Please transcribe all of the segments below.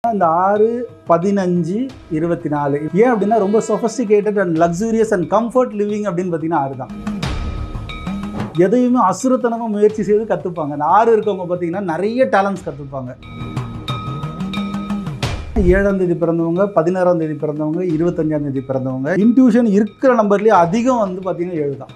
இந்த 6, 15, 24 ஏன் அப்படின்னா ரொம்ப sophisticated and luxurious and comfort living அப்படின்னு பார்த்தீங்கன்னா 6 தான். எதையுமே அசுரத்தனமாக முயற்சி செய்து கற்றுப்பாங்க. அந்த 6 இருக்கவங்க பார்த்தீங்கன்னா நிறைய டேலண்ட்ஸ் கற்றுப்பாங்க. 7ஆம் தேதி பிறந்தவங்க, 16ஆம் தேதி பிறந்தவங்க, 25ஆம் தேதி பிறந்தவங்க, இன்ட்யூஷன் இருக்கிற நம்பர்லேயே அதிகம் வந்து பார்த்தீங்கன்னா 7 தான்.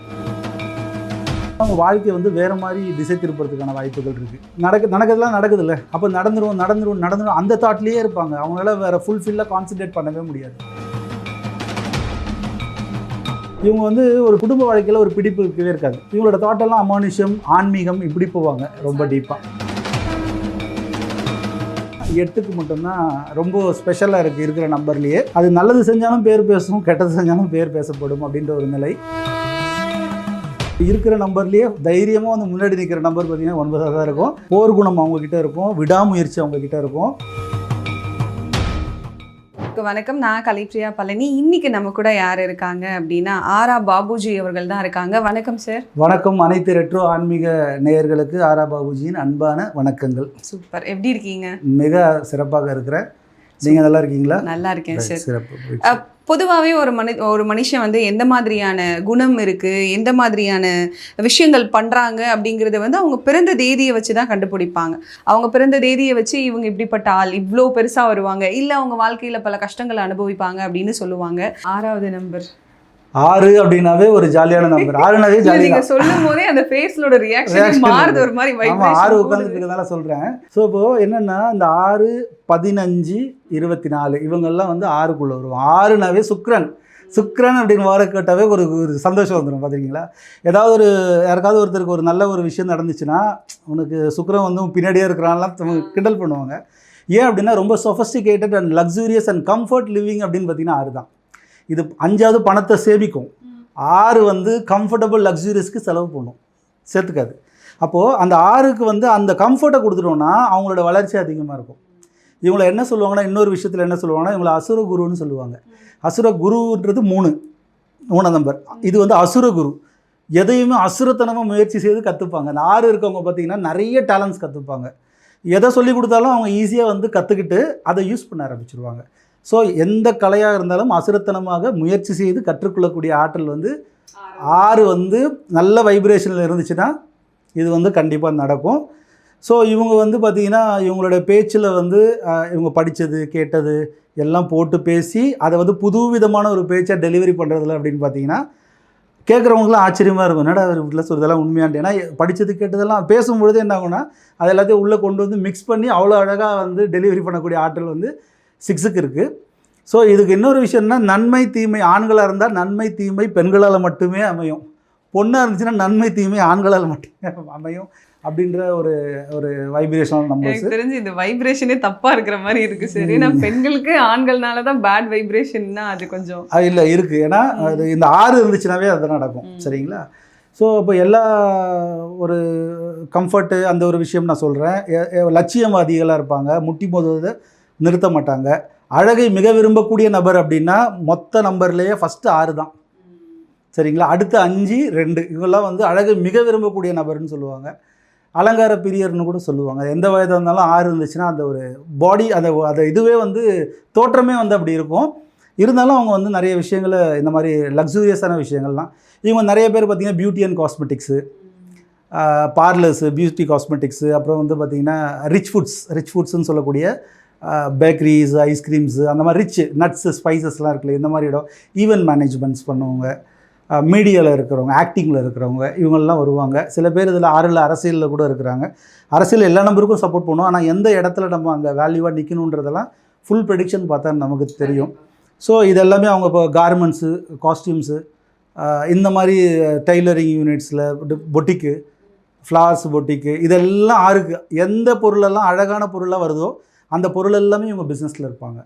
அவங்க வாழ்க்கையை வந்து வேறு மாதிரி திசை திருப்புறதுக்கான வாய்ப்புகள் இருக்குது. நடக்கிறதுலாம் நடக்குதுல்ல, அப்போ நடந்துரும் அந்த தாட்லேயே இருப்பாங்க. அவங்களால வேறு ஃபுல்ஃபில்லாக கான்சன்ட்ரேட் பண்ணவே முடியாது. இவங்க வந்து ஒரு குடும்ப வாழ்க்கையில் ஒரு பிடிப்பு இருக்கவே இருக்காது. இவங்களோட தாட்டெல்லாம் அமானுஷ்யம், ஆன்மீகம் இப்படி போவாங்க ரொம்ப டீப்பாக. 8க்கு மட்டும்தான் ரொம்ப ஸ்பெஷலாக இருக்கிற நம்பர்லேயே. அது நல்லது செஞ்சாலும் பேர் பேசும், கெட்டது செஞ்சாலும் பேர் பேசப்படும் அப்படின்ற ஒரு நிலை இருக்கிற நம்பர்லேயே. தைரியமாக வந்து முன்னாடி நிற்கிற நம்பர் பார்த்தீங்கன்னா 9ஆக தான் இருக்கும். போர்க்குணம் அவங்கக்கிட்ட இருக்கும், விடாமுயற்சி அவங்கக்கிட்ட இருக்கும். வணக்கம், நான் கலைப்ரியா பழனி. இன்னைக்கு நம்ம கூட யார் இருக்காங்க அப்படின்னா ஆரா பாபுஜி அவர்கள் தான் இருக்காங்க. வணக்கம் சார். வணக்கம். அனைத்து ரெட்ரோ ஆன்மீக நேயர்களுக்கு ஆரா பாபுஜியின் அன்பான வணக்கங்கள். சூப்பர், எப்படி இருக்கீங்க? மிக சிறப்பாக இருக்கிறேன். நீங்கள் நல்லா இருக்கீங்களா? நல்லா இருக்கேன் சார். சிறப்பு. பொதுவாகவே ஒரு மனுஷன் வந்து எந்த மாதிரியான குணம் இருக்குது, எந்த மாதிரியான விஷயங்கள் பண்ணுறாங்க அப்படிங்கிறத வந்து அவங்க பிறந்த தேதியை வச்சு தான் கண்டுபிடிப்பாங்க. அவங்க பிறந்த தேதியை வச்சு இவங்க இப்படிப்பட்ட ஆள், இவ்வளோ பெருசாக வருவாங்க, இல்லை அவங்க வாழ்க்கையில் பல கஷ்டங்களை அனுபவிப்பாங்க அப்படின்னு சொல்லுவாங்க. 6வது நம்பர் 6 அப்படின்னாவே ஒரு ஜாலியான நம்பர். 6னாவே ஜாலி. நீங்க சொல்லும் போதே அந்த ஃபேஸ்லோட ரியாக்ஷன் மாறுது, ஒரு மாதிரி வைப்ரேஷன். 6 உட்கார்ந்துருக்கறதால சொல்றேன். சோ இப்போ என்னன்னா இந்த 6, 15, 24 இவங்கெல்லாம் வந்து 6க்குள்ள வருவாங்க. 6னாவே சுக்கிரன் அப்படின்னு வர கேட்டாவே ஒரு சந்தோஷம் வந்துடும். பார்த்துருக்கீங்களா? ஏதாவது யாருக்காவது ஒருத்தருக்கு ஒரு நல்ல ஒரு விஷயம் நடந்துச்சுன்னா உனக்கு சுக்கிரன் வந்து பின்னாடியே இருக்கிறான்லாம் கிண்டல் பண்ணுவாங்க. ஏன் அப்படின்னா ரொம்ப sophisticated and luxurious and comfort living அப்படின்னு பார்த்தீங்கன்னா 6 தான். இது 5வது பணத்தை சேமிக்கும். 6 வந்து கம்ஃபர்டபுள் லக்ஸூரியஸ்க்கு செலவு பண்ணும், சேர்த்துக்காது. அப்போது அந்த 6க்கு வந்து அந்த கம்ஃபர்ட்டை கொடுத்துட்டோன்னா அவங்களோட வளர்ச்சி அதிகமாக இருக்கும். இவங்களை என்ன சொல்லுவாங்கன்னா, இன்னொரு விஷயத்தில் என்ன சொல்லுவாங்கன்னா, இவங்களை அசுர குருன்னு சொல்லுவாங்க. அசுர குருன்றது 3ஆம் நம்பர். இது வந்து அசுர குரு. எதையுமே அசுரத்தனமாக முயற்சி செய்து கற்றுப்பாங்க. அந்த 6 இருக்கவங்க பார்த்திங்கன்னா நிறைய டேலண்ட்ஸ் கற்றுப்பாங்க. எதை சொல்லி கொடுத்தாலும் அவங்க ஈஸியாக வந்து கற்றுக்கிட்டு அதை யூஸ் பண்ண ஆரம்பிச்சிருவாங்க. ஸோ எந்த கலையாக இருந்தாலும் அசுரத்தனமாக முயற்சி செய்து கற்றுக்கொள்ளக்கூடிய ஆற்றல் வந்து 6 வந்து நல்ல வைப்ரேஷனில் இருந்துச்சுன்னா இது வந்து கண்டிப்பாக நடக்கும். ஸோ இவங்க வந்து பார்த்திங்கன்னா இவங்களோட பேச்சில் வந்து இவங்க படித்தது கேட்டது எல்லாம் போட்டு பேசி அதை வந்து புது விதமான ஒரு பேச்சை டெலிவரி பண்ணுறதில்ல அப்படின்னு பார்த்தீங்கன்னா கேட்குறவங்களுக்குலாம் ஆச்சரியமாக இருக்கும். என்னடா வீட்டில் சொல்கிறதெல்லாம் உண்மையான்ட்டு. ஏன்னா படித்தது கேட்டதெல்லாம் பேசும்பொழுது என்ன ஆகும்னா அது எல்லாத்தையும் உள்ளே கொண்டு வந்து மிக்ஸ் பண்ணி அவ்வளோ அழகாக வந்து டெலிவரி பண்ணக்கூடிய ஆற்றல் வந்து 6க்கு இருக்குது. ஸோ இதுக்கு இன்னொரு விஷயம்னா நன்மை தீமை ஆண்களாக இருந்தால் நன்மை தீமை பெண்களால் மட்டுமே அமையும். பொண்ணாக இருந்துச்சுன்னா நன்மை தீமை ஆண்களால் மட்டுமே அமையும் அப்படின்ற ஒரு வைப்ரேஷனல் நம்பர்ஸ். தெரிஞ்சு இந்த வைப்ரேஷனே தப்பாக இருக்கிற மாதிரி இருக்குது. சரி, ஏன்னா பெண்களுக்கு ஆண்கள்னால தான் பேட் வைப்ரேஷன்னா அது கொஞ்சம் இல்லை இருக்குது. ஏன்னா அது இந்த 6 இருந்துச்சுனாவே அது நடக்கும். சரிங்களா? ஸோ இப்போ எல்லா ஒரு கம்ஃபர்ட்டு அந்த ஒரு விஷயம் நான் சொல்கிறேன். லட்சியவாதிகளாக இருப்பாங்க, முட்டி மோதுவதை நிறுத்த மாட்டாங்க. அழகை மிக விரும்பக்கூடிய நபர் அப்படின்னா மொத்த நம்பர்லேயே ஃபஸ்ட்டு 6 தான். சரிங்களா? அடுத்து 5, 2 இவங்கெல்லாம் வந்து அழகை மிக விரும்பக்கூடிய நபர்னு சொல்லுவாங்க. அலங்கார பிரியர்னு கூட சொல்லுவாங்க. எந்த வயதாக இருந்தாலும் 6 இருந்துச்சுன்னா அந்த ஒரு பாடி அதை இதுவே வந்து தோற்றமே வந்து அப்படி இருக்கும். இருந்தாலும் அவங்க வந்து நிறைய விஷயங்களை இந்த மாதிரி லக்ஸூரியஸான விஷயங்கள்லாம் இவங்க நிறைய பேர் பார்த்திங்கன்னா beauty and cosmetics, parlours, beauty cosmetics, அப்புறம் வந்து பார்த்திங்கன்னா ரிச் ஃபுட்ஸ்ன்னு சொல்லக்கூடிய பேக்கரிஸ், ஐஸ்கிரீம்ஸு, அந்த மாதிரி ரிச் நட்ஸு, ஸ்பைசஸ்லாம் இருக்குல்ல, இந்த மாதிரி இடம். ஈவென்ட் மேனேஜ்மெண்ட்ஸ் பண்ணுறவங்க, மீடியாவில் இருக்கிறவங்க, ஆக்டிங்கில் இருக்கிறவங்க இவங்கெல்லாம் வருவாங்க. சில பேர் இதில் 6ல் அரசியலில் கூட இருக்கிறாங்க. அரசியல் எல்லா நம்பருக்கும் சப்போர்ட் பண்ணுவோம். ஆனால் எந்த இடத்துல நம்ம அங்கே வேல்யூவாக நிற்கணுன்றதெல்லாம் ஃபுல் ப்ரெடிக்ஷன் பார்த்தா நமக்கு தெரியும். ஸோ இதெல்லாமே அவங்க இப்போ கார்மெண்ட்ஸு, காஸ்டியூம்ஸு, இந்த மாதிரி டெய்லரிங் யூனிட்ஸில், பொட்டிக்கு, ஃப்ளார்ஸ் பொட்டிக்கு, இதெல்லாம் 6க்கு எந்த பொருளெல்லாம் அழகான பொருளாக வருதோ அந்த பொருள் எல்லாமே இவங்க பிஸ்னஸில் இருப்பாங்க.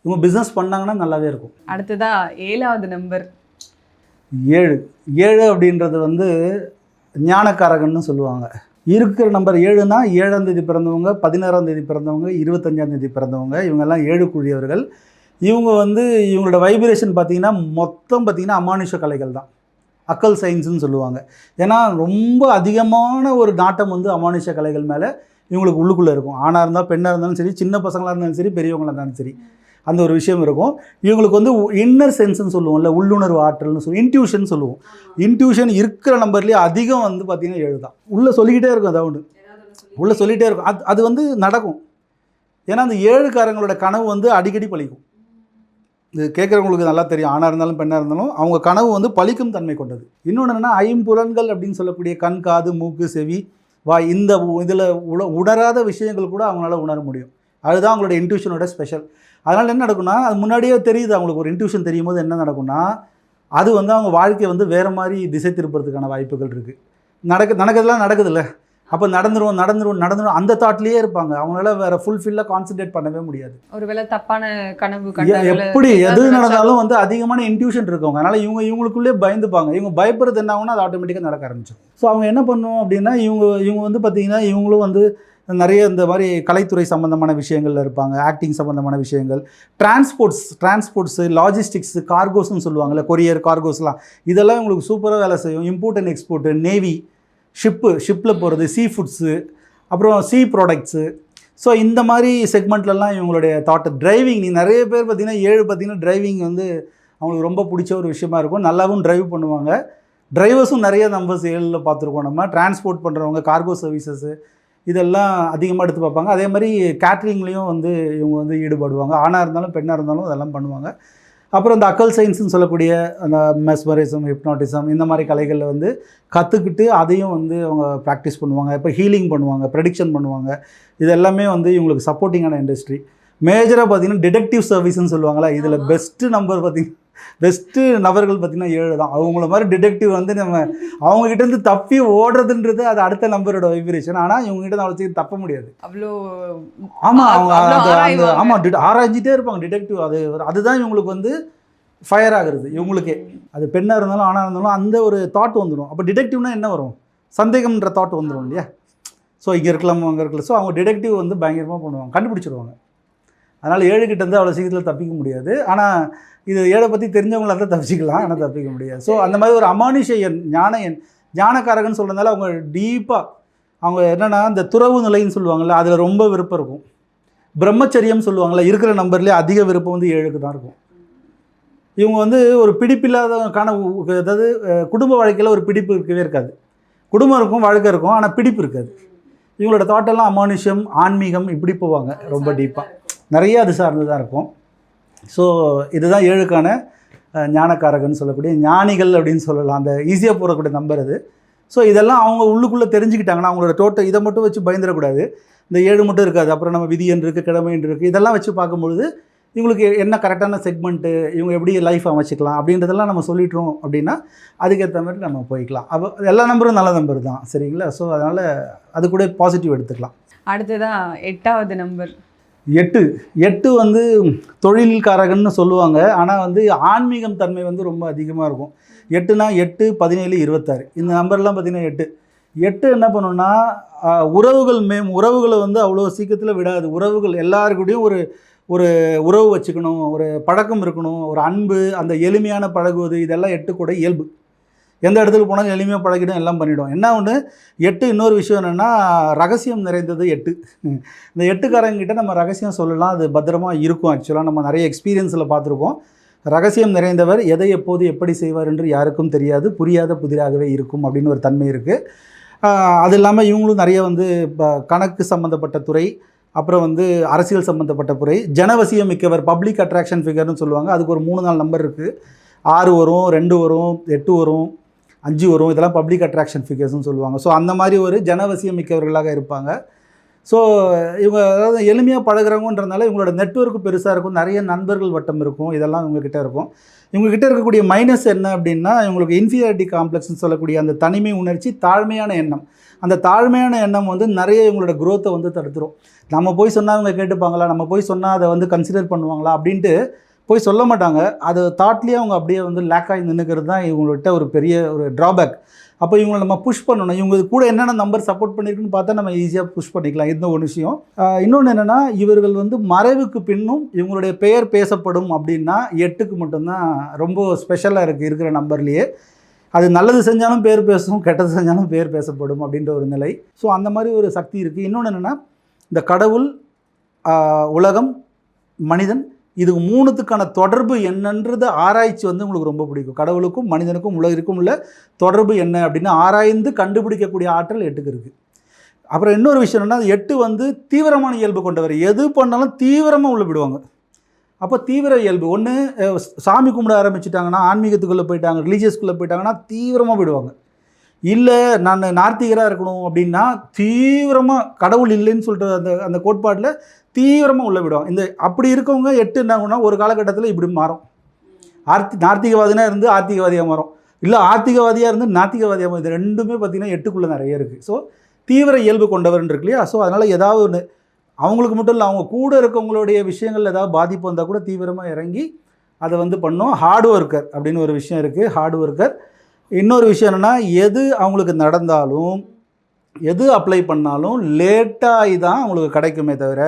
இவங்க பிஸ்னஸ் பண்ணாங்கன்னா நல்லாவே இருக்கும். அடுத்ததாக 7வது நம்பர் 7 அப்படின்றது வந்து ஞானக்காரகன்னு சொல்லுவாங்க. இருக்கிற நம்பர் 7னா 7ஆம் தேதி பிறந்தவங்க, 16ஆம் தேதி பிறந்தவங்க, 25ஆம் தேதி பிறந்தவங்க இவங்கெல்லாம் 7க்குரியவர்கள். இவங்க வந்து இவங்களோட வைப்ரேஷன் பார்த்திங்கன்னா மொத்தம் பார்த்திங்கன்னா அமானுஷ கலைகள் தான், அக்கல் சயின்ஸுன்னு சொல்லுவாங்க. ஏன்னா ரொம்ப அதிகமான ஒரு நாட்டம் வந்து அமானுஷ கலைகள் மேலே இவங்களுக்கு உள்ளுக்குள்ளே இருக்கும். ஆணாக இருந்தால் பெண்ணாக இருந்தாலும் சரி, சின்ன பசங்களாக இருந்தாலும் சரி, பெரியவங்களாக இருந்தாலும் சரி, அந்த ஒரு விஷயம் இருக்கும். இவங்களுக்கு வந்து இன்னர் சென்ஸ்ன்னு சொல்லுவோம்ல, உள்ளுணர்வு ஆற்றல்னு சொல்லுவோம், இன்ட்யூஷன் சொல்லுவோம். இன்ட்யூஷன் இருக்கிற நம்பர்லேயே அதிகம் வந்து பார்த்திங்கன்னா 7 தான். உள்ளே சொல்லிக்கிட்டே இருக்கும், அதாவது உள்ளே சொல்லிகிட்டே இருக்கும். அது வந்து நடக்கும். ஏன்னா அந்த 7காரங்களோட கனவு வந்து அடிக்கடி பழிக்கும். இது கேட்குறவங்களுக்கு நல்லா தெரியும். ஆணாக இருந்தாலும் பெண்ணாக இருந்தாலும் அவங்க கனவு வந்து பழிக்கும் தன்மை கொண்டது. இன்னொன்று என்னென்னா, ஐம்புலன்கள் அப்படின்னு சொல்லக்கூடிய கண், காது, மூக்கு, செவி, வாய், இந்த இதில் உணராத விஷயங்கள் கூட அவங்களால உணர முடியும். அதுதான் அவங்களோட இன்ட்யூஷனோட ஸ்பெஷல். அதனால் என்ன நடக்கும்னா, அது முன்னாடியே தெரியுது அவங்களுக்கு. ஒரு இன்ட்யூஷன் தெரியும் போது என்ன நடக்கும்னா, அது வந்து அவங்க வாழ்க்கையை வந்து வேறு மாதிரி திசை திருப்புறதுக்கான வாய்ப்புகள் இருக்குது. நடக்கிறதுலாம் நடக்குதுல்ல, அப்போ நடந்துரும் அந்த தாட்லேயே இருப்பாங்க. அவங்களால வேறு ஃபுல்ஃபில்லாக கான்சன்ட்ரேட் பண்ணவே முடியாது. ஒருவேளை தப்பான கனவு எப்படி எது நடந்தாலும் வந்து அதிகமான இன்ட்யூஷன் இருக்கவங்க. அதனால் இவங்களுக்குள்ளே பயந்துப்பாங்க. இவங்க பயப்படுறது என்ன ஆகும்னா அது ஆட்டோமேட்டிக்காக நடக்க ஆரம்பிச்சிடும். ஸோ அவங்க என்ன பண்ணும் அப்படின்னா, இவங்க வந்து பார்த்திங்கன்னா, இவங்களும் வந்து நிறைய இந்த மாதிரி கலைத்துறை சம்மந்தமான விஷயங்கள்ல இருப்பாங்க. ஆக்டிங் சம்மந்தமான விஷயங்கள், டிரான்ஸ்போர்ட்ஸு, லாஜிஸ்டிக்ஸு, கார்கோஸ்ன்னு சொல்லுவாங்கள்ல, கொரியர், கார்கோஸ்லாம், இதெல்லாம் இவங்களுக்கு சூப்பராக வேலை செய்யும். இம்போர்ட் அண்ட் எக்ஸ்போர்ட்டு, நேவி, ஷிப்பில் போகிறது, சீ ஃபுட்ஸு, அப்புறம் ப்ராடக்ட்ஸு. ஸோ இந்த மாதிரி செக்மெண்ட்லலாம் இவங்களுடைய தாட். டிரைவிங், நிறைய பேர் பார்த்திங்கன்னா டிரைவிங் வந்து அவங்களுக்கு ரொம்ப பிடிச்ச ஒரு விஷயமா இருக்கும். நல்லாவும் டிரைவ் பண்ணுவாங்க. டிரைவர்ஸும் நிறைய நம்பர்ஸ் 7ல் பார்த்துருக்கோம் நம்ம. டிரான்ஸ்போர்ட் பண்ணுறவங்க, கார்கோ சர்வீசஸ்ஸு, இதெல்லாம் அதிகமாக எடுத்து பார்ப்பாங்க. அதே மாதிரி கேட்ரிங்லேயும் வந்து இவங்க வந்து ஈடுபடுவாங்க. ஆணாக இருந்தாலும் பெண்ணாக இருந்தாலும் அதெல்லாம் பண்ணுவாங்க. அப்புறம் இந்த அக்கல் சயின்ஸ்னு சொல்லக்கூடிய அந்த மெஸ்மரிசம், ஹிப்னாட்டிசம், இந்த மாதிரி கலைகளில் வந்து கற்றுக்கிட்டு அதையும் வந்து அவங்க ப்ராக்டிஸ் பண்ணுவாங்க. இப்போ ஹீலிங் பண்ணுவாங்க, ப்ரெடிக்ஷன் பண்ணுவாங்க. இது எல்லாமே வந்து இவங்களுக்கு சப்போர்ட்டிங்கான இண்டஸ்ட்ரி. மேஜராக பார்த்திங்கன்னா டிடெக்டிவ் சர்வீஸ்ன்னு சொல்லுவாங்களா, இதில் பெஸ்ட்டு நபர்கள் பார்த்திங்கன்னா 7 தான். அவங்கள மாதிரி டிடெக்டிவ் வந்து நம்ம அவங்ககிட்டேருந்து தப்பி ஓடுறதுன்றது அது அடுத்த நம்பரோட வைப்ரேஷன். ஆனால் இவங்ககிட்ட தான் அவ்வளோ தப்ப முடியாது. அவ்வளோ ஆராய்ஞ்சிட்டே இருப்பாங்க டிடெக்டிவ். அதுதான் இவங்களுக்கு வந்து ஃபயர் ஆகுறது இவங்களுக்கே. அது பெண்ணாக இருந்தாலும் ஆணாக இருந்தாலும் அந்த ஒரு தாட் வந்துடும். அப்போ டிடெக்டிவ்னா என்ன வரும்? சந்தேகம்ன்ற தாட் வந்துடும் இல்லையா? ஸோ இங்கே இருக்கலாம், அங்கே இருக்கலாம். ஸோ அவங்க டிடெக்டிவ் வந்து பயங்கரமாக பண்ணுவாங்க, கண்டுபிடிச்சிருவாங்க. அதனால் 7 கிட்டேருந்து அவ்வளோ சீக்கிரத்தில் தப்பிக்க முடியாது. ஆனால் இது 7 பற்றி தெரிஞ்சவங்களாக தான் தப்பிச்சிக்கலாம், ஆனால் தப்பிக்க முடியாது. ஸோ அந்த மாதிரி ஒரு அமானுஷ எண், ஞானக்காரகன்னு சொல்கிறதுனால அவங்க டீப்பாக அவங்க என்னென்னா, இந்த துறவு நிலைன்னு சொல்லுவாங்கள்ல, அதில் ரொம்ப விருப்பம் இருக்கும். பிரம்மச்சரியம் சொல்லுவாங்கள்ல, இருக்கிற நம்பர்லேயே அதிக விருப்பம் வந்து 7க்கு தான் இருக்கும். இவங்க வந்து ஒரு பிடிப்பில்லாதவங்களுக்கான, அதாவது குடும்ப வாழ்க்கையில் ஒரு பிடிப்பு இருக்கவே இருக்காது. குடும்பம் இருக்கும், வாழ்க்கை இருக்கும், ஆனால் பிடிப்பு இருக்காது. இவங்களோட தாட்டெல்லாம் அமானுஷம், ஆன்மீகம், இப்படி போவாங்க ரொம்ப டீப்பாக. நிறைய அது சார்ந்து தான் இருக்கும். ஸோ இதுதான் 7க்கான ஞானக்காரகன்னு சொல்லக்கூடிய ஞானிகள் அப்படின்னு சொல்லலாம். அந்த ஈஸியாக போடக்கூடிய நம்பர் அது. ஸோ இதெல்லாம் அவங்க உள்ளுக்குள்ளே தெரிஞ்சுக்கிட்டாங்கன்னா அவங்களோட இதை மட்டும் வச்சு பயந்துடக்கூடாது. இந்த 7 மட்டும் இருக்காது. அப்புறம் நம்ம விதியன் இருக்குது, கிழமைன்னு இருக்குது, இதெல்லாம் வச்சு பார்க்கும்பொழுது இவங்களுக்கு என்ன கரெக்டான செக்மெண்ட்டு, இவங்க எப்படி லைஃப் அமைச்சிக்கலாம் அப்படின்றதெல்லாம் நம்ம சொல்லிட்டோம் அப்படின்னா அதுக்கேற்ற மாதிரி நம்ம போய்க்கலாம். அப்போ எல்லா நம்பரும் நல்ல நம்பர் தான், சரிங்களா? ஸோ அதனால் அது கூட பாசிட்டிவ் எடுத்துக்கலாம். அடுத்ததான் 8வது நம்பர். 8 வந்து தொழில்காரகன்னு சொல்லுவாங்க. ஆனால் வந்து ஆன்மீகம் தன்மை வந்து ரொம்ப அதிகமாக இருக்கும். 8னா 8, 17, 26 இந்த நம்பர்லாம் பார்த்திங்கன்னா 8 என்ன பண்ணுன்னா, உறவுகளை வந்து அவ்வளோ சீக்கிரத்தில் விடாது. உறவுகள் எல்லாருக்கூடையும் ஒரு உறவு வச்சுக்கணும், ஒரு பழக்கம் இருக்கணும், ஒரு அன்பு, அந்த எளிமையான பழகுவது, இதெல்லாம் 8 கூட இயல்பு. எந்த இடத்துக்கு போனாலும் எளிமையாக பழகிடும், எல்லாம் பண்ணிவிடும். என்ன ஒன்று 8 இன்னொரு விஷயம் என்னென்னா, ரகசியம் நிறைந்தது 8. இந்த 8காரங்கிட்ட நம்ம ரகசியம் சொல்லலாம், அது பத்திரமாக இருக்கும். ஆக்சுவலாக நம்ம நிறைய எக்ஸ்பீரியன்ஸில் பார்த்துருக்கோம். ரகசியம் நிறைந்தவர் எதை எப்போது எப்படி செய்வார் என்று யாருக்கும் தெரியாது, புரியாத புதிராகவே இருக்கும் அப்படின்னு ஒரு தன்மை இருக்குது. அது இல்லாமல் இவங்களும் நிறைய வந்து இப்போ கணக்கு சம்மந்தப்பட்ட துறை, அப்புறம் வந்து அரசியல் சம்மந்தப்பட்ட துறை, ஜனவசியம் மிக்கவர், பப்ளிக் அட்ராக்ஷன் ஃபிகர்னு சொல்லுவாங்க. அதுக்கு ஒரு 3-4 நம்பர் இருக்குது. 6 வரும், 2 வரும், 8 வரும், 5 வரும். இதெல்லாம் பப்ளிக் அட்ராக்ஷன் ஃபிகர்ஸ்னு சொல்லுவாங்க. ஸோ அந்த மாதிரி ஒரு ஜனவசியம் மிக்கவர்களாக இருப்பாங்க. ஸோ இவங்க அதாவது எளிமையாக பழகிறவங்கன்றதுனால இவங்களோட நெட்வொர்க்கு பெருசாக இருக்கும், நிறைய நண்பர்கள் வட்டம் இருக்கும், இதெல்லாம் இவங்ககிட்ட இருக்கும். இவங்ககிட்ட இருக்கக்கூடிய மைனஸ் என்ன அப்படின்னா, இவங்களுக்கு இன்ஃபீரியாரிட்டி காம்ப்ளெக்ஸ்னு சொல்லக்கூடிய அந்த தனிமை உணர்ச்சி, தாழ்மையான எண்ணம். அந்த தாழ்மையான எண்ணம் வந்து நிறைய இவங்களோட குரோத்தை வந்து தடுத்துரும். நம்ம போய் சொன்னால் அவங்க கேட்டுப்பாங்களா, நம்ம போய் சொன்னால் அதை வந்து கன்சிடர் பண்ணுவாங்களா அப்படின்ட்டு போய் சொல்ல மாட்டாங்க. அது தாட்லேயே அவங்க அப்படியே வந்து லேக் ஆகி நின்றுக்கிறது தான் இவங்கள்ட்ட ஒரு பெரிய ஒரு ட்ராபேக். அப்போ இவங்களை நம்ம புஷ் பண்ணணும். இவங்க கூட என்னென்ன நம்பர் சப்போர்ட் பண்ணியிருக்குன்னு பார்த்தா நம்ம ஈஸியாக புஷ் பண்ணிக்கலாம். இந்த ஒரு விஷயம். இன்னொன்று என்னென்னா, இவர்கள் வந்து மறைவுக்கு பின்னும் இவங்களுடைய பெயர் பேசப்படும் அப்படின்னா 8க்கு மட்டும்தான் ரொம்ப ஸ்பெஷலாக இருக்குது இருக்கிற நம்பர்லேயே. அது நல்லது செஞ்சாலும் பேர் பேசும், கெட்டது செஞ்சாலும் பேர் பேசப்படும் அப்படின்ற ஒரு நிலை. ஸோ அந்த மாதிரி ஒரு சக்தி இருக்குது. இன்னொன்று என்னென்னா, இந்த கடவுள், உலகம், மனிதன், இது 3த்துக்கான தொடர்பு என்னன்றது ஆராய்ச்சி வந்து உங்களுக்கு ரொம்ப பிடிக்கும். கடவுளுக்கும் மனிதனுக்கும் உலகிற்கும் உள்ள தொடர்பு என்ன அப்படின்னு ஆராய்ந்து கண்டுபிடிக்கக்கூடிய ஆற்றல் 8க்கு இருக்குது. அப்புறம் இன்னொரு விஷயம் என்னென்னா, 8 வந்து தீவிரமான இயல்பு கொண்டவர். எது பண்ணாலும் தீவிரமாக உள்ள விடுவாங்க. அப்போ தீவிர இயல்பு ஒன்று, சாமி கும்பிட ஆரம்பிச்சிட்டாங்கன்னா, ஆன்மீகத்துக்குள்ளே போயிட்டாங்க, ரிலீஜியஸ்குள்ளே போயிட்டாங்கன்னா தீவிரமாக விடுவாங்க. இல்லை நான் நார்த்திகராக இருக்கணும் அப்படின்னா தீவிரமாக கடவுள் இல்லைன்னு சொல்கிற அந்த அந்த கோட்பாட்டில் தீவிரமாக உள்ள விடுவாங்க. இந்த அப்படி இருக்கவங்க 8 என்ன ஆகும்னா ஒரு காலகட்டத்தில் இப்படி மாறும். நார்த்திகவாதினா இருந்து ஆத்திகவாதியாக மாறும், இல்லை ஆத்திகவாதியாக இருந்து நாத்திகவாதியாக மாறும். இது ரெண்டுமே பார்த்திங்கன்னா 8க்குள்ளே நிறைய இருக்குது. ஸோ தீவிர இயல்பு கொண்டவர்னு இருக்கு இல்லையா? ஸோ அதனால் ஏதாவது ஒன்று அவங்களுக்கு மட்டும் இல்லை, அவங்க கூட இருக்கவங்களுடைய விஷயங்கள் ஏதாவது பாதிப்பு வந்தால் கூட தீவிரமாக இறங்கி அதை வந்து பண்ணோம். ஹார்ட் ஒர்க்கர் அப்படின்னு ஒரு விஷயம் இருக்குது, ஹார்ட் ஒர்க்கர். இன்னொரு விஷயம் என்னென்னா, எது அவங்களுக்கு நடந்தாலும் எது அப்ளை பண்ணாலும் லேட்டாகி தான் அவங்களுக்கு கிடைக்குமே தவிர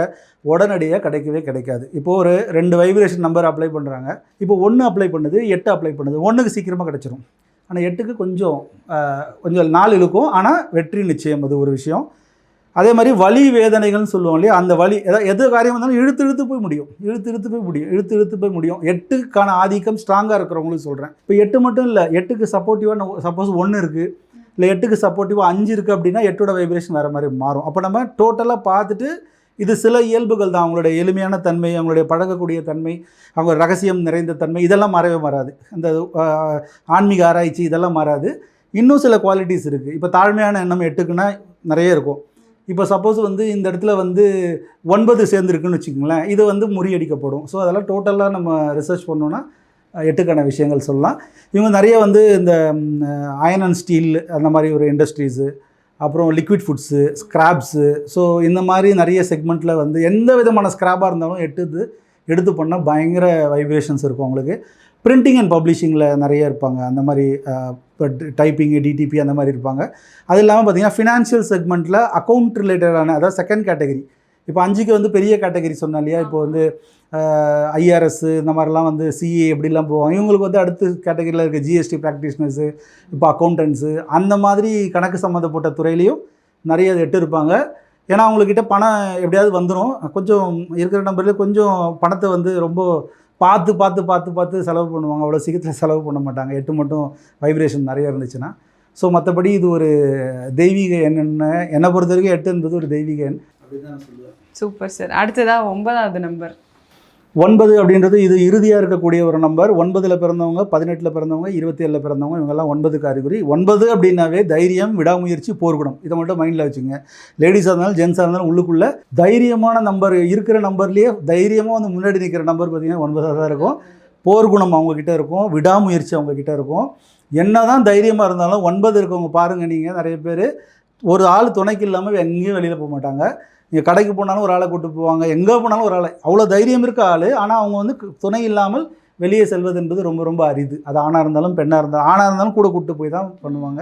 உடனடியாக கிடைக்கவே கிடைக்காது. இப்போது ஒரு 2 வைப்ரேஷன் நம்பர் அப்ளை பண்ணுறாங்க. இப்போ 1 அப்ளை பண்ணுது, 8 அப்ளை பண்ணுது. 1க்கு சீக்கிரமாக கிடச்சிரும், ஆனால் 8க்கு கொஞ்சம் நாள் இழுக்கும். ஆனால் வெற்றி நிச்சயம், அது ஒரு விஷயம். அதே மாதிரி வலி வேதனைகள்னு சொல்லுவோம் இல்லையா? அந்த வலி எது காரியம் வந்தாலும் இழுத்து போய் முடியும், இழுத்து போய் முடியும். 8க்கான ஆதிக்கம் ஸ்ட்ராங்காக இருக்கிறவங்களுக்கு சொல்கிறேன். இப்போ 8 மட்டும் இல்லை, 8க்கு சப்போர்ட்டிவாக சப்போஸ் 1 இருக்குது, இல்லை 8க்கு சப்போர்ட்டிவாக 5 இருக்குது அப்படின்னா 8ஓட வைப்ரேஷன் வேறு மாதிரி மாறும். அப்போ நம்ம டோட்டலாக பார்த்துட்டு இது சில இயல்புகள் தான், அவங்களுடைய எளிமையான தன்மை, அவங்களுடைய பழகக்கூடிய தன்மை, அவங்க ரகசியம் நிறைந்த தன்மை, இதெல்லாம் மாறவே மாறாது. அந்த ஆன்மீக ஆராய்ச்சி இதெல்லாம் மாறாது. இன்னும் சில குவாலிட்டிஸ் இருக்குது. இப்போ தாழ்மையான எண்ணம் 8க்குன்னா நிறைய இருக்கும். இப்போ சப்போஸ் வந்து இந்த இடத்துல வந்து 9 சேர்ந்துருக்குன்னு வச்சுக்கோங்களேன், இது வந்து முறியடிக்கப்படும். ஸோ அதெல்லாம் டோட்டலாக நம்ம ரிசர்ச் பண்ணோன்னா 8க்கான விஷயங்கள் சொல்லலாம். இவங்க நிறைய வந்து இந்த அயன் அண்ட் ஸ்டீல் அந்த மாதிரி ஒரு இண்டஸ்ட்ரீஸு, அப்புறம் லிக்விட் ஃபுட்ஸு, ஸ்க்ராப்ஸு, ஸோ இந்த மாதிரி நிறைய செக்மெண்ட்டில் வந்து எந்த விதமான ஸ்க்ராப்பாக இருந்தாலும் எடுத்து பண்ணால் பயங்கர வைப்ரேஷன்ஸ் இருக்கும் அவங்களுக்கு. பிரிண்டிங் அண்ட் பப்ளிஷிங்கில் நிறைய இருப்பாங்க, அந்த மாதிரி டைப்பிங்கு, டிடிபி அந்த மாதிரி இருப்பாங்க. அது இல்லாமல் பார்த்திங்கன்னா ஃபினான்ஷியல் செக்மெண்ட்டில் அக்கௌண்ட் ரிலேட்டடான, அதாவது செகண்ட் கேட்டகரி. இப்போ 5க்கு வந்து பெரிய கேட்டகரி சொன்னேன் இல்லையா? இப்போ வந்து ஐஆர்எஸ் இந்த மாதிரிலாம் வந்து சிஏ எப்படிலாம் போவாங்க. இவங்களுக்கு வந்து அடுத்த கேட்டகரியில் இருக்க ஜிஎஸ்டி ப்ராக்டிஷனர்ஸு, இப்போ அக்கௌண்டன்ஸு, அந்த மாதிரி கணக்கு சம்மந்தப்பட்ட துறையிலையும் நிறைய 8 இருப்பாங்க. ஏன்னா அவங்கக்கிட்ட பணம் எப்படியாவது வந்துடும். கொஞ்சம் இருக்கிற நம்பர்லேயே கொஞ்சம் பணத்தை வந்து ரொம்ப பார்த்து செலவு பண்ணுவாங்க. அவ்வளோ சீக்கிரத்தில் செலவு பண்ண மாட்டாங்க, 8 மட்டும் வைப்ரேஷன் நிறைய இருந்துச்சுன்னா. ஸோ மற்றபடி இது ஒரு தெய்வீக எண். என்னை பொறுத்த வரைக்கும் 8 என்பது ஒரு தெய்வீக எண் அப்படின்னு தான் நான் சொல்லுவேன். Super sir. அடுத்ததாக 9வது நம்பர். 9 அப்படின்றது இது இறுதியாக இருக்கக்கூடிய ஒரு நம்பர். 9ல் பிறந்தவங்க, 18ல் பிறந்தவங்க, 27ல் பிறந்தவங்க, இவங்கெல்லாம் 9க்கு அறிகுறி. 9 அப்படின்னாவே தைரியம், விடாமுயற்சி, போர்க்குணம். இதை மட்டும் மைண்டில் வச்சுங்க. லேடிஸாக இருந்தாலும் ஜென்ஸாக இருந்தாலும் உள்ளுக்குள்ளே தைரியமான நம்பர் இருக்கிற நம்பர்லேயே தைரியமாக வந்து முன்னாடி நிற்கிற நம்பர் பார்த்திங்கன்னா 9ஆக தான் இருக்கும். போர்க்குணம் அவங்கக்கிட்ட இருக்கும், விடாமுயற்சி அவங்கக்கிட்ட இருக்கும். என்ன தான் தைரியமாக இருந்தாலும் 9 இருக்கவங்க பாருங்கள், நீங்கள் நிறைய பேர் ஒரு ஆள் துணைக்கு இல்லாமல் எங்கேயும் வெளியில் போக மாட்டாங்க. நீங்கள் கடைக்கு போனாலும் ஒரு ஆளை கூட்டு போவாங்க, எங்கே போனாலும் ஒரு ஆளை, அவ்வளோ தைரியம் இருக்க ஆள். ஆனால் அவங்க வந்து துணை இல்லாமல் வெளியே செல்வது என்பது ரொம்ப ரொம்ப அரிது. அது ஆணாக இருந்தாலும் பெண்ணாக இருந்தாலும் கூட கூப்பிட்டு போய் தான் பண்ணுவாங்க.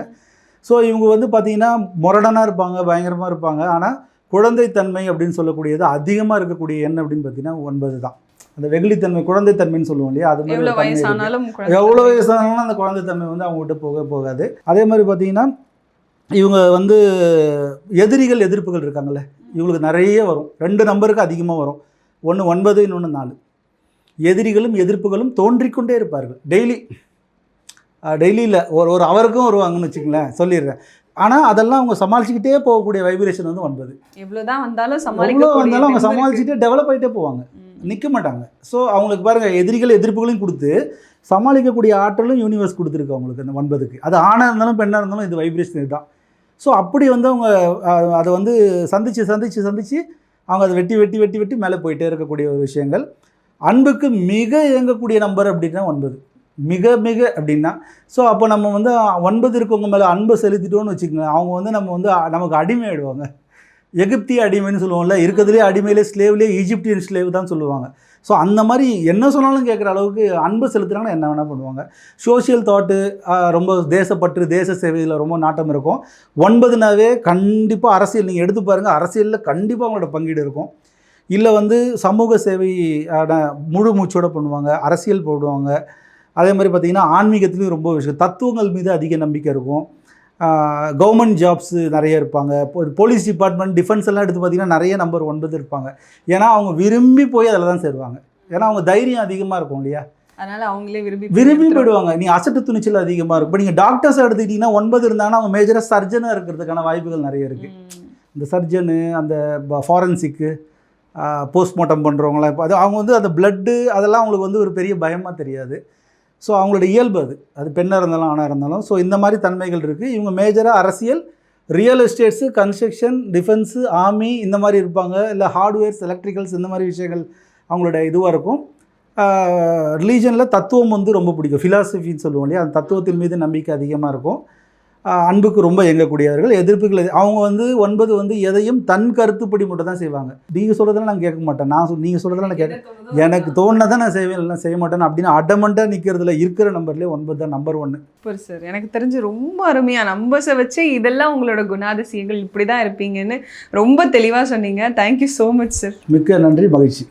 ஸோ இவங்க வந்து பார்த்திங்கன்னா முரடனாக இருப்பாங்க, பயங்கரமாக இருப்பாங்க. ஆனால் குழந்தைத்தன்மை அப்படின்னு சொல்லக்கூடியது அதிகமாக இருக்கக்கூடிய எண் அப்படின்னு பார்த்திங்கன்னா 9 தான். அந்த வெகுளித்தன்மை, குழந்தைத்தன்மைன்னு சொல்லுவோம் இல்லையா? அது மாதிரி எவ்வளோ வயசானாலும் அந்த குழந்தைத்தன்மை வந்து அவங்ககிட்ட போகாது. அதே மாதிரி பார்த்திங்கன்னா இவங்க வந்து எதிரிகள், எதிர்ப்புகள் இருக்காங்கல்ல, இவங்களுக்கு நிறைய வரும். 2 நம்பருக்கு அதிகமாக வரும். ஒன்று 9, இன்னொன்று 4. எதிரிகளும் எதிர்ப்புகளும் தோன்றிக்கொண்டே இருப்பார்கள். டெய்லியில் ஒரு அவருக்கும் வருவாங்கன்னு வச்சுங்களேன், சொல்லிடுறேன். ஆனால் அதெல்லாம் அவங்க சமாளிச்சுக்கிட்டே போகக்கூடிய வைப்ரேஷன் வந்து 9. எவ்வளோதான் வந்தாலும் அவங்க சமாளிச்சுட்டே டெவலப் ஆகிட்டே போவாங்க, நிற்க மாட்டாங்க. ஸோ அவங்களுக்கு பாருங்கள், எதிரிகள் எதிர்ப்புகளையும் கொடுத்து சமாளிக்கக்கூடிய ஆற்றலும் யூனிவர்ஸ் கொடுத்துருக்கு அவங்களுக்கு அந்த 9க்கு. அது ஆணாக இருந்தாலும் பெண்ணாக இருந்தாலும் இது வைப்ரேஷன் இதுதான். ஸோ அப்படி வந்து அவங்க அதை வந்து சந்தித்து அவங்க அதை வெட்டி மேலே போயிட்டே இருக்கக்கூடிய ஒரு விஷயங்கள். அன்புக்கு மிக இயங்கக்கூடிய நம்பர் அப்படின்னா 9, மிக அப்படின்னா. ஸோ அப்போ நம்ம வந்து 9 இருக்கவங்க மேலே அன்பை செலுத்திட்டோன்னு வச்சுக்கோங்க, அவங்க வந்து நமக்கு அடிமை ஆகிடுவாங்க. எகிப்திய அடிமைன்னு சொல்லுவோம்ல, இருக்கிறதுலே அடிமையிலே ஸ்லேவ்லேயே ஈஜிப்தியன் ஸ்லேவ் தான் சொல்லுவாங்க. ஸோ அந்த மாதிரி என்ன சொன்னாலும் கேட்குற அளவுக்கு அன்பு செலுத்துகிறாங்கன்னா என்ன வேணால் பண்ணுவாங்க. சோஷியல் தாட்டு, ரொம்ப தேசப்பற்று, தேச சேவையில் ரொம்ப நாட்டம் இருக்கும். 9னாவே கண்டிப்பாக அரசியல், நீங்கள் எடுத்து பாருங்கள், அரசியலில் கண்டிப்பாக அவங்களோட பங்கீடு இருக்கும். இல்லை வந்து சமூக சேவை முழு மூச்சோடு பண்ணுவாங்க, அரசியல் போடுவாங்க, அதே மாதிரி பார்த்திங்கன்னா ஆன்மீகத்துலேயும் ரொம்ப விஷயம், தத்துவங்கள் மீது அதிக நம்பிக்கை இருக்கும். கவர்மெண்ட் ஜாப்ஸு நிறைய இருப்பாங்க. போலீஸ் டிபார்ட்மெண்ட், டிஃபென்ஸ் எல்லாம் எடுத்து பார்த்திங்கன்னா நிறைய நம்பர் 9 இருப்பாங்க. ஏன்னா அவங்க விரும்பி போய் அதில் தான் சேருவாங்க. ஏன்னா அவங்க தைரியம் அதிகமாக இருக்கும் இல்லையா, அதனால அவங்களே விரும்பி போயிடுவாங்க. நீங்கள் அசட்டு துணிச்சல் அதிகமாக இருக்கும். இப்போ நீங்கள் டாக்டர்ஸ் எடுத்துக்கிட்டிங்கன்னா 9 இருந்தாங்கன்னா அவங்க மேஜராக சர்ஜனாக இருக்கிறதுக்கான வாய்ப்புகள் நிறைய இருக்குது. இந்த சர்ஜனு, அந்த ஃபாரன்சிக்கு, போஸ்ட்மார்ட்டம் பண்ணுறவங்களாம் இப்போ அவங்க வந்து அந்த பிளட்டு அதெல்லாம் அவங்களுக்கு வந்து ஒரு பெரிய பயமாக தெரியாது. ஸோ அவங்களோட இயல்பு அது பெண்ணாக இருந்தாலும் ஆணாக இருந்தாலும். ஸோ இந்த மாதிரி தன்மைகள் இருக்குது. இவங்க மேஜராக அரசியல், real estates, construction, defence, army இந்த மாதிரி இருப்பாங்க. இல்லை ஹார்ட்வேர்ஸ், எலக்ட்ரிக்கல்ஸ் இந்த மாதிரி விஷயங்கள் அவங்களோட இதுவாக இருக்கும். ரிலீஜனில் தத்துவம் வந்து ரொம்ப பிடிக்கும், ஃபிலாசபின்னு சொல்லுவோம் இல்லையா, அந்த தத்துவத்தின் மீது நம்பிக்கை அதிகமாக இருக்கும். அன்புக்கு ரொம்ப இயங்கக்கூடியவர்கள். எதிர்ப்புகள் அவங்க வந்து 9 வந்து எதையும் தன் கருத்துப்படி மட்டும் தான் செய்வாங்க. நீங்கள் சொல்கிறதெல்லாம் நான் கேட்க மாட்டேன், நீங்கள் சொல்கிறதெல்லாம் நான் கேட்க, எனக்கு தோணுனதான் நான் செய்வேன், இல்லைனா செய்ய மாட்டேன் அப்படின்னு அடமண்டாக நிற்கிறதுல இருக்கிற நம்பர்லேயே 9 தான் நம்பர் 1. Super sir. எனக்கு தெரிஞ்சு ரொம்ப அருமையாக நம்பர்ஸை வச்சு இதெல்லாம் உங்களோட குணாதிசயங்கள், இப்படி தான் இருப்பீங்கன்னு ரொம்ப தெளிவாக சொன்னீங்க. Thank you so much sir. மிக்க நன்றி, மகிழ்ச்சி.